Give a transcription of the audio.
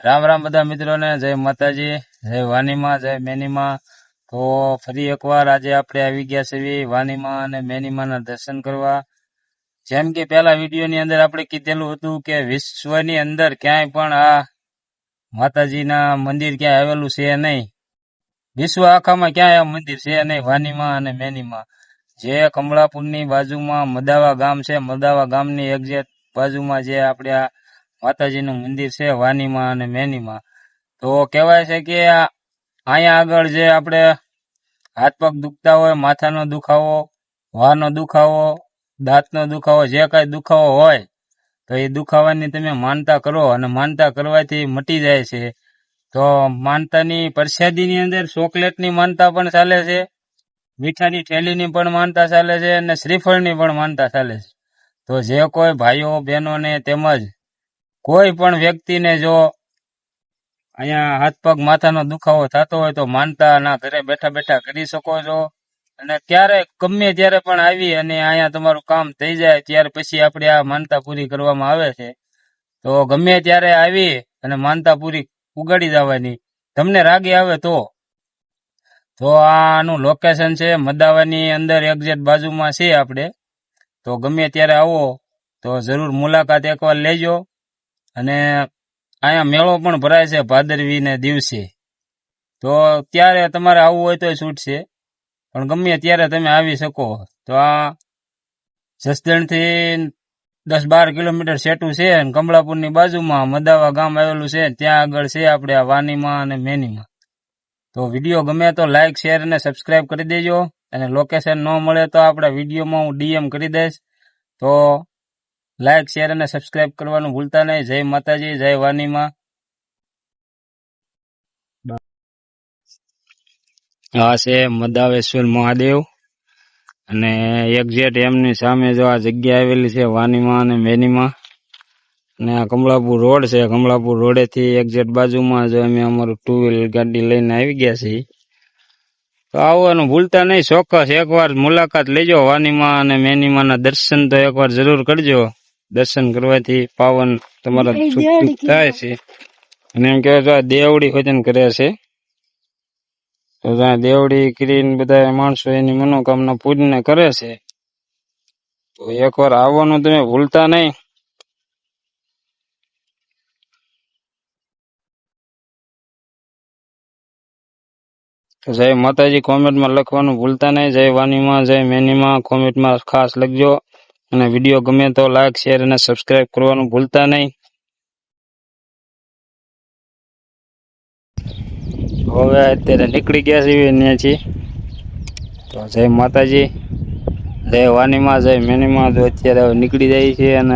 રામ રામ બધા મિત્રોને, જય માતાજી, જય વાનીમાં, જય મેનીમાં। તો ફરી એકવાર આજે આપણે આવી ગયા છે વાનીમાં અને મેનીમાના દર્શન કરવા। જેમ કે પહેલા વિડીયોની અંદર આપણે કીધેલું હતું કે વિશ્વની અંદર ક્યાંય પણ આ માતાજીના મંદિર ક્યાંય આવેલું છે નહીં, વિશ્વ આખામાં ક્યાંય આ મંદિર છે નહીં, વાનીમાં અને મેનીમાં। જે કમળાપુરની બાજુમાં મદાવા ગામ છે, મદાવા ગામની એક્ઝેક્ટ બાજુમાં જે આપણે આ માતાજીનું મંદિર છે વાનીમાં અને મેનીમાં। તો કહેવાય છે કે અહીંયા આગળ જે આપણે હાથ પગ દુખતા હોય, માથાનો દુખાવો, વાળનો દુખાવો, દાંતનો દુખાવો, જે કાંઈ દુખાવો હોય તો એ દુખાવાની તમે માનતા કરો અને માનતા કરવાથી મટી જાય છે। તો માનતાની પ્રસાદીની અંદર ચોકલેટની માનતા પણ ચાલે છે, મીઠાની થેલીની પણ માનતા ચાલે છે અને શ્રીફળની પણ માનતા ચાલે છે। તો જે કોઈ ભાઈઓ બહેનોને તેમજ કોઈ પણ વ્યક્તિને જો અહીંયા હાથ પગ માથાનો દુખાવો થતો હોય તો માનતા ના ઘરે બેઠા બેઠા કરી શકો છો। અને ક્યારે ગમે ત્યારે પણ આવી અને અહીંયા તમારું કામ થઈ જાય ત્યાર પછી આપણે આ માનતા પૂરી કરવામાં આવે છે। તો ગમે ત્યારે આવી અને માનતા પૂરી ઉગાડી જવાની, તમને રાગી આવે તો આનું લોકેશન છે મદાવાની અંદર એક્ઝેક્ટ બાજુમાં છે આપણે। તો ગમે ત્યારે આવો તો જરૂર મુલાકાત એકવાર લેજો। અને અહીંયા મેળો પણ ભરાય છે ભાદરવીને દિવસે, તો ત્યારે તમારે આવવું હોય તો છૂટશે, પણ ગમે ત્યારે તમે આવી શકો। તો આ જસદણથી 10-12 કિલોમીટર સેટું છે અને કમળાપુરની બાજુમાં મદાવા ગામ આવેલું છે, ત્યાં આગળ છે આપણે આ વાનીમાં અને મેનીમાં। તો વિડીયો ગમે તો લાઇક, શેર અને સબસ્ક્રાઈબ કરી દેજો, અને લોકેશન ન મળે તો આપણા વિડીયોમાં હું ડીએમ કરી દઈશ। તો લાઇક, શેર અને સબસ્ક્રાઈબ કરવાનું ભૂલતા નહીં। જય માતાજી, જય વાનીમાં। આ છે મદાવેશ્વર મહાદેવ અને એક્ઝેક્ટ એમની સામે જો આ જગ્યા આવેલી છે વાનીમાં અને મેનીમાં। અને આ કમળાપુર રોડ છે, કમળાપુર રોડેથી એક્ઝેક્ટ બાજુમાં જો અમે અમારું 2 વ્હીલર ગાડી લઈને આવી ગયા છીએ। તો આવવાનું ભૂલતા નહીં, ચોક્કસ એકવાર મુલાકાત લેજો વાનીમાં અને મેનીમાંના દર્શન તો એકવાર જરૂર કરજો। દર્શન કરવાથી પાવન તમારા સુખ થાય છે। અને એમ કહેવાય દેવડી ભજન કરે છે, તો ત્યાં દેવડી કરીને બધા માણસો એની મનોકામના પૂર્ણ કરે છે। તો એકવાર આવવાનું તમે ભૂલતા નહીં। તો જય માતાજી કોમેન્ટમાં લખવાનું ભૂલતા નહીં। જય વાનીમાં, જય મેનીમાં કોમેન્ટમાં ખાસ લખજો। અને વિડીયો ગમે તો લાઈક, શેર અને સબસ્ક્રાઈબ કરવાનું ભૂલતા નહીં। હવે અત્યારે નીકળી ગયા છીએ ત્યાંથી। તો જય માતાજી, જય વાનીમાં, જય મેનીમાં। તો અત્યારે હવે નીકળી જાય છે અને